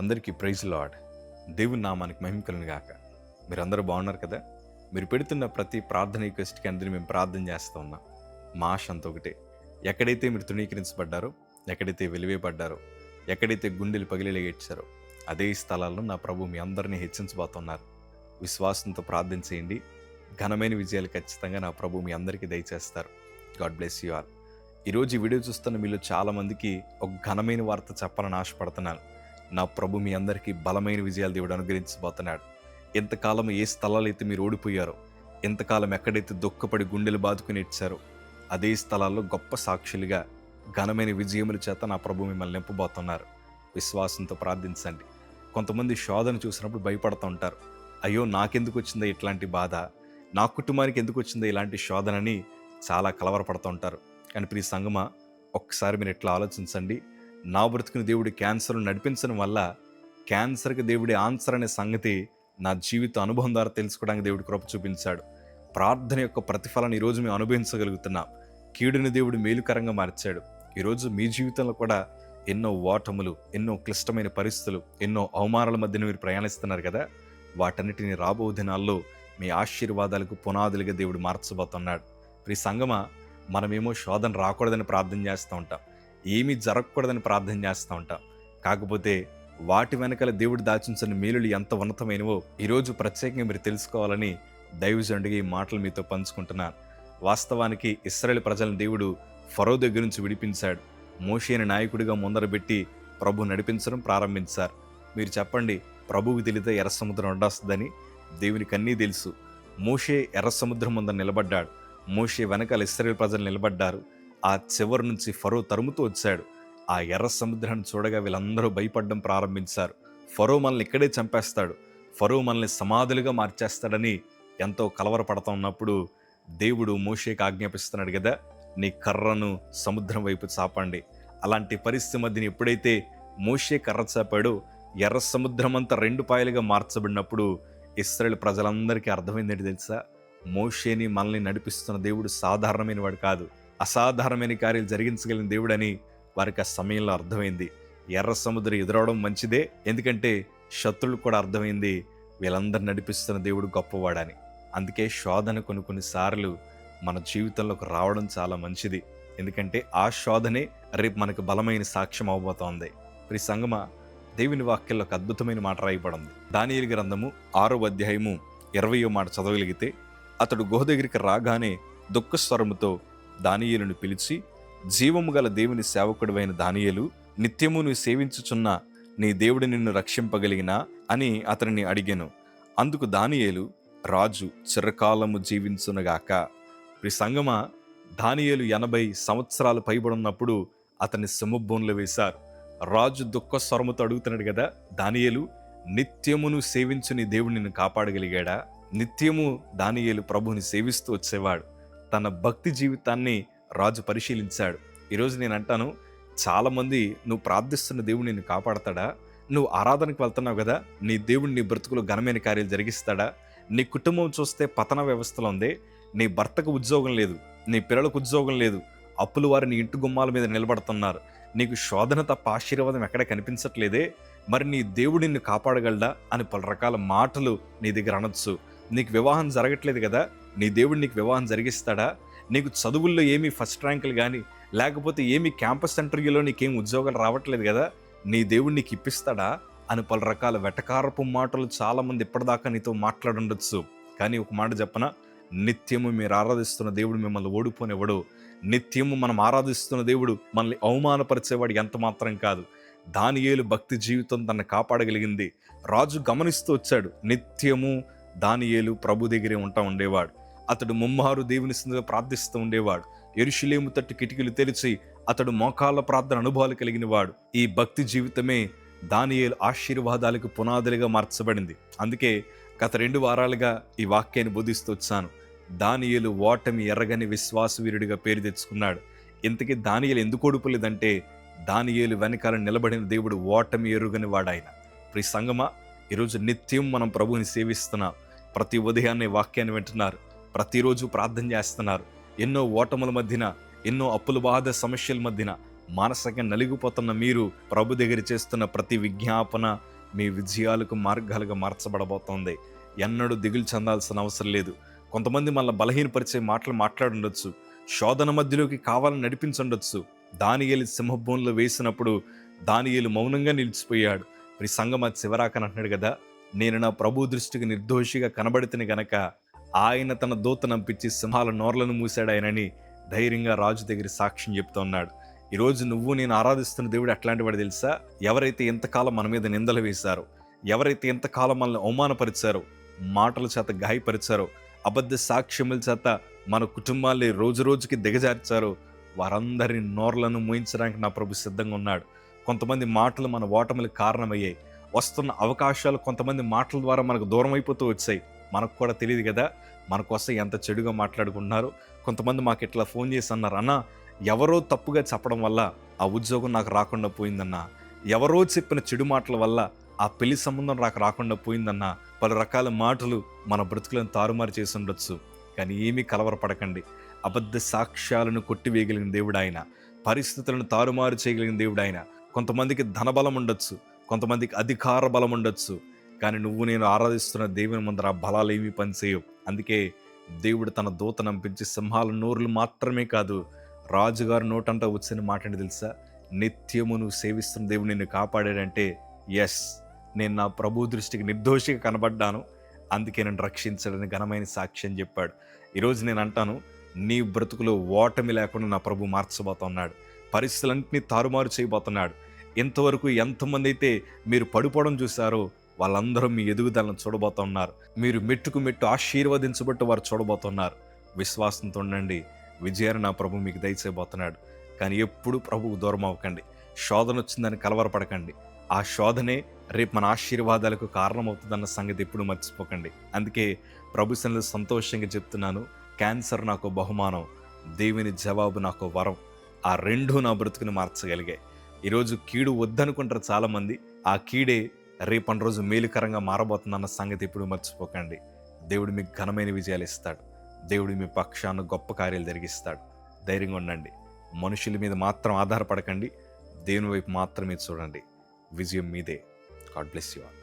అందరికీ praise lord. దేవుని నామానికి మహిమ కలుగును గాక. మీరందరూ బాగున్నారు కదా? మీరు పెడుతున్న ప్రతి ప్రార్థన రిక్వెస్ట్‌కి అందరూ మేము ప్రార్థన చేస్తూ ఉన్నాం. మా ఆశ అంతా ఒకటే. ఎక్కడైతే మీరు తృణీకరించబడ్డారో, ఎక్కడైతే వెలివేయబడ్డారో, ఎక్కడైతే గుండెలు పగిలేలా ఏడ్చారో, అదే స్థలాల్లో నా ప్రభు మీ అందరినీ హెచ్చించబోతున్నారు. విశ్వాసంతో ప్రార్థన చేయండి. ఘనమైన విజయాలు ఖచ్చితంగా నా ప్రభు మీ అందరికీ దయచేస్తారు. God bless you all. ఈరోజు ఈ వీడియో చూస్తున్న మీలో చాలామందికి ఒక ఘనమైన వార్త చెప్పాలని ఆశపడుతున్నాను. నా ప్రభు మీ అందరికీ బలమైన విజయాలు దేవుడు అనుగ్రహించబోతున్నాడు. ఎంతకాలం ఏ స్థలాలు అయితే మీరు ఓడిపోయారో, ఎంతకాలం ఎక్కడైతే దుఃఖపడి గుండెలు బాదుకుని ఇచ్చారో, అదే స్థలాల్లో గొప్ప సాక్షులుగా ఘనమైన విజయముల చేత నా ప్రభు మిమ్మల్ని నింపబోతున్నారు. విశ్వాసంతో ప్రార్థించండి. కొంతమంది శోధన చూసినప్పుడు భయపడుతూ ఉంటారు. అయ్యో, నాకెందుకు వచ్చిందో ఇట్లాంటి బాధ, నా కుటుంబానికి ఎందుకు వచ్చిందో ఇలాంటి శోధనని చాలా కలవరపడుతూ ఉంటారు. కానీ ప్రియ సంగమా, ఒక్కసారి మీరు ఎట్లా ఆలోచించండి. నా బ్రతుకుని దేవుడి క్యాన్సర్ను నడిపించడం వల్ల క్యాన్సర్కి దేవుడి ఆన్సర్ అనే సంగతి నా జీవిత అనుభవం ద్వారా తెలుసుకోవడానికి దేవుడి కృప చూపించాడు. ప్రార్థన యొక్క ప్రతిఫలాన్ని ఈరోజు మేము అనుభవించగలుగుతున్నాం. కీడుని దేవుడు మేలుకరంగా మార్చాడు. ఈరోజు మీ జీవితంలో కూడా ఎన్నో ఓటములు, ఎన్నో క్లిష్టమైన పరిస్థితులు, ఎన్నో అవమానాల మధ్యన మీరు ప్రయాణిస్తున్నారు కదా. వాటన్నిటిని రాబో దినాల్లో మీ ఆశీర్వాదాలకు పునాదులుగా దేవుడు మార్చబోతున్నాడు. ఈ సంగమా, మనమేమో శోధన రాకూడదని ప్రార్థన చేస్తూ ఉంటాం, ఏమీ జరగకూడదని ప్రార్థన చేస్తూ ఉంటాం. కాకపోతే వాటి వెనకాల దేవుడు దాచించిన మేలులు ఎంత ఉన్నతమైనవో ఈరోజు ప్రత్యేకంగా మీరు తెలుసుకోవాలని దైవజనుడిగా ఈ మాటలు మీతో పంచుకుంటున్నాను. వాస్తవానికి ఇశ్రాయేలు ప్రజలను దేవుడు ఫరో దగ్గర నుంచి విడిపించాడు. మోషేని నాయకుడిగా ముందరబెట్టి ప్రభు నడిపించడం ప్రారంభించారు. మీరు చెప్పండి, ప్రభువుకి తెలితే ఎర్ర సముద్రం అడ్డొస్తుందని? దేవునికి అన్నీ తెలుసు. మోషే ఎర్ర సముద్రం ముందర నిలబడ్డాడు. మోషే వెనకాల ఇశ్రాయేలు ప్రజలు నిలబడ్డారు. ఆ చివరి నుంచి ఫరో తరుముతూ వచ్చాడు. ఆ ఎర్ర సముద్రాన్ని చూడగా వీళ్ళందరూ భయపడడం ప్రారంభించారు. ఫరో మనల్ని ఇక్కడే చంపేస్తాడు, ఫరో మనల్ని సమాధులుగా మార్చేస్తాడని ఎంతో కలవరపడతా ఉన్నప్పుడు దేవుడు మోషేకి ఆజ్ఞాపిస్తున్నాడు కదా, నీ కర్రను సముద్రం వైపు చాపండి. అలాంటి పరిస్థితి మధ్యని ఎప్పుడైతే మోషే కర్ర చాపాడో, ఎర్ర సముద్రం అంతా 2 పాయలుగా మార్చబడినప్పుడు ఇశ్రాయేలు ప్రజలందరికీ అర్థమైందేంటి తెలుసా? మోషేని మనల్ని నడిపిస్తున్న దేవుడు సాధారణమైన వాడు కాదు, అసాధారణమైన కార్యాలు జరిగించగలిగిన దేవుడని వారికి ఆ సమయంలో అర్థమైంది. ఎర్ర సముద్రం ఎదురవడం మంచిదే, ఎందుకంటే శత్రువులు కూడా అర్థమైంది వీళ్ళందరూ నడిపిస్తున్న దేవుడు గొప్పవాడని. అందుకే శోధన కొన్నిసార్లు మన జీవితంలోకి రావడం చాలా మంచిది, ఎందుకంటే ఆ శోధనే రేపు మనకు బలమైన సాక్ష్యం అవబోతోంది. ప్రియ సంగమా, దేవుని వాక్యంలో ఒక అద్భుతమైన మాట రాయబడింది. దానియేలు గ్రంథము 6వ అధ్యాయము 20వ మాట చదవగలిగితే, అతడు గుహ దగ్గరికి రాగానే దుఃఖస్వరముతో దానియేలును పిలిచి, జీవము గల దేవుని సేవకుడివైన దానియేలు, నిత్యము నువ్వు సేవించుచున్న నీ దేవుడు నిన్ను రక్షింపగలిగినా అని అతనిని అడిగాను. అందుకు దానియేలు, రాజు చిరకాలము జీవించునగాక. ఈ సంగమా, దానియేలు 80 సంవత్సరాలు పైబడున్నప్పుడు అతన్ని సింహభూమిలో వేశారు. రాజు దుఃఖస్వరముతో అడుగుతున్నాడు కదా, దానియేలు, నిత్యమును సేవించు నీ దేవుడు నిన్ను కాపాడగలిగాడా? నిత్యము దానియేలు ప్రభువుని సేవిస్తూ వచ్చేవాడు. తన భక్తి జీవితాన్ని రాజు పరిశీలించాడు. ఈరోజు నేను అంటాను, చాలామంది నువ్వు ప్రార్థిస్తున్న దేవుడు నిన్ను కాపాడతాడా? నువ్వు ఆరాధనకు వెళ్తున్నావు కదా, నీ దేవుడు నీ బ్రతుకులో ఘనమైన కార్యాలు జరిగిస్తాడా? నీ కుటుంబం చూస్తే పతన వ్యవస్థలో ఉంది. నీ భర్తకు ఉద్యోగం లేదు, నీ పిల్లలకు ఉద్యోగం లేదు, అప్పులు వారు నీ ఇంటి గుమ్మాల మీద నిలబడుతున్నారు, నీకు శోధన తప్ప ఆశీర్వాదం ఎక్కడ కనిపించట్లేదే, మరి నీ దేవుడు నిన్ను కాపాడగలడా అని పలు రకాల మాటలు నీ దగ్గర అనొచ్చు. నీకు వివాహం జరగట్లేదు కదా, నీ దేవుడు నీకు వివాహం జరిగిస్తాడా? నీకు చదువుల్లో ఏమీ ఫస్ట్ ర్యాంకులు కానీ, లేకపోతే ఏమీ క్యాంపస్ ఇంటర్వ్యూలో నీకేం ఉద్యోగాలు రావట్లేదు కదా, నీ దేవుడు నీకు ఇప్పిస్తాడా అని పలు రకాల వెటకారపు మాటలు చాలామంది ఇప్పటిదాకా నీతో మాట్లాడుండొచ్చు. కానీ ఒక మాట చెప్పనా, నిత్యము మీరు ఆరాధిస్తున్న దేవుడు మిమ్మల్ని ఓడిపోనివ్వడు. నిత్యము మనం ఆరాధిస్తున్న దేవుడు మనల్ని అవమానపరిచేవాడు ఎంత మాత్రం కాదు. దానియేలు భక్తి జీవితం తనను కాపాడగలిగింది. రాజు గమనిస్తూ వచ్చాడు. నిత్యము దానియేలు ప్రభు దగ్గరే ఉండేవాడు. అతడు ముమ్మారు దేవుని సన్నిధిలో ప్రార్థిస్తూ ఉండేవాడు. యెరూషలేము తట్టు కిటికీలు తెరిచి అతడు మోకాళ్ళ ప్రార్థన అనుభవాలు కలిగిన వాడు. ఈ భక్తి జీవితమే దానియేలు ఆశీర్వాదాలకు పునాదులుగా మార్చబడింది. అందుకే గత 2 వారాలుగా ఈ వాక్యాన్ని బోధిస్తూ వచ్చాను. దానియేలు ఓటమి ఎరగని విశ్వాసవీరుడిగా పేరు తెచ్చుకున్నాడు. ఇంతకీ దానియేలు ఎందుకు ఓడిపోలేదంటే, దానియేలు వెనకాల నిలబడిన దేవుడు ఓటమి ఎరుగని వాడాయన. ప్రియ సంగమా, ఈరోజు నిత్యం మనం ప్రభువుని సేవిస్తున్నాం. ప్రతి ఉదయాన్నే వాక్యాన్ని వింటున్నారు, ప్రతిరోజు ప్రార్థన చేస్తున్నారు. ఎన్నో ఓటముల మధ్యన, ఎన్నో అప్పుల బాధ సమస్యల మధ్యన, మానసికంగా నలిగిపోతున్న మీరు ప్రభు దగ్గర చేస్తున్న ప్రతి విజ్ఞాపన మీ విజయాలకు మార్గాలుగా మార్చబడబోతోంది. ఎన్నడూ దిగులు చెందాల్సిన అవసరం లేదు. కొంతమంది మళ్ళీ బలహీనపరిచే మాటలు మాట్లాడుండొచ్చు, శోధన మధ్యలోకి కావాలని నడిపించుండొచ్చు. దానియేలు సింహభూమిలో వేసినప్పుడు దానియేలు మౌనంగా నిలిచిపోయాడు. మరి సంగమ చివరాకని అంటున్నాడు కదా, నేను నా ప్రభు దృష్టికి నిర్దోషిగా కనబడితేనే గనక ఆయన తన దూతను పంపించి సింహాల నోర్లను మూశాడు ఆయనని ధైర్యంగా రాజు దగ్గర సాక్ష్యం చెప్తూ ఉన్నాడు. ఈరోజు నువ్వు నేను ఆరాధిస్తున్న దేవుడు ఎట్లాంటి వాడు తెలుసా? ఎవరైతే ఎంతకాలం మన మీద నిందలు వేశారో, ఎవరైతే ఎంతకాలం మనల్ని అవమానపరిచారో, మాటల చేత గాయపరిచారో, అబద్ధ సాక్ష్యముల చేత మన కుటుంబాల్ని రోజు రోజుకి దిగజార్చారో, వారందరి నోర్లను మూయించడానికి నా ప్రభు సిద్ధంగా ఉన్నాడు. కొంతమంది మాటలు మన ఓటములకు కారణమయ్యాయి. వస్తున్న అవకాశాలు కొంతమంది మాటల ద్వారా మనకు దూరం అయిపోతూ వచ్చాయి. మనకు కూడా తెలియదు కదా మన కోసం ఎంత చెడుగా మాట్లాడుకుంటున్నారు. కొంతమంది మాకు ఇట్లా ఫోన్ చేసి అన్నారు, అన్న ఎవరో తప్పుగా చెప్పడం వల్ల ఆ ఉద్యోగం నాకు రాకుండా పోయిందన్నా, ఎవరో చెప్పిన చెడు మాటల వల్ల ఆ పెళ్లి సంబంధం రాకుండా పోయిందన్నా, పలు రకాల మాటలు మన బ్రతుకులను తారుమారు చేసి ఉండొచ్చు. కానీ ఏమీ కలవరపడకండి. అబద్ధ సాక్ష్యాలను కొట్టివేయగలిగిన దేవుడు ఆయన, పరిస్థితులను తారుమారు చేయగలిగిన దేవుడు ఆయన. కొంతమందికి ధనబలం ఉండొచ్చు, కొంతమందికి అధికార బలం ఉండొచ్చు, కానీ నువ్వు నేను ఆరాధిస్తున్న దేవుని ముందర ఆ బలాలు ఏమీ పనిచేయవు. అందుకే దేవుడు తన దూతను పంపించి సింహాల నోరులు మాత్రమే కాదు, రాజుగారి నోటంతా వచ్చిన మాట ఏంటి తెలుసా? నిత్యము నువ్వు సేవిస్తున్న దేవుడు నిన్ను కాపాడాడంటే ఎస్, నేను నా ప్రభు దృష్టికి నిర్దోషిగా కనబడ్డాను, అందుకే నన్ను రక్షించాలని ఘనమైన సాక్ష్యం చెప్పాడు. ఈరోజు నేను అంటాను, నీ బ్రతుకులో ఓటమి లేకుండా నా ప్రభు మార్చబోతున్నాడు. పరిస్థితులన్నింటినీ తారుమారు చేయబోతున్నాడు. ఇంతవరకు ఎంతమంది అయితే మీరు పడిపోవడం చూశారో వాళ్ళందరూ మీ ఎదుగుదలను చూడబోతున్నారు. మీరు మెట్టుకు మెట్టు ఆశీర్వదించబట్టు వారు చూడబోతున్నారు. విశ్వాసంతో ఉండండి, విజయాన్ని నా ప్రభు మీకు దయచేయబోతున్నాడు. కానీ ఎప్పుడు ప్రభువుకు దూరం అవ్వకండి. శోధన వచ్చిందని కలవరపడకండి. ఆ శోధనే రేపు మన ఆశీర్వాదాలకు కారణమవుతుందన్న సంగతి ఎప్పుడు మర్చిపోకండి. అందుకే ప్రభు సన్నిధిలో సంతోషంగా చెప్తున్నాను, క్యాన్సర్ నాకు బహుమానం, దేవుని జవాబు నాకు వరం. ఆ రెండూ నా బ్రతుకుని మార్చగలిగాయి. ఈరోజు కీడు వద్దనుకుంటారు చాలామంది, ఆ కీడే రేపటి రోజు మేలుకరంగా మారబోతుందన్న సంగతి ఎప్పుడు మర్చిపోకండి. దేవుడు మీకు ఘనమైన విజయాలు ఇస్తాడు. దేవుడు మీ పక్షాన గొప్ప కార్యాలు జరిగిస్తాడు. ధైర్యంగా ఉండండి. మనుషుల మీద మాత్రం ఆధారపడకండి, దేవుని వైపు మాత్రమే చూడండి. విజయం మీదే. God bless you all.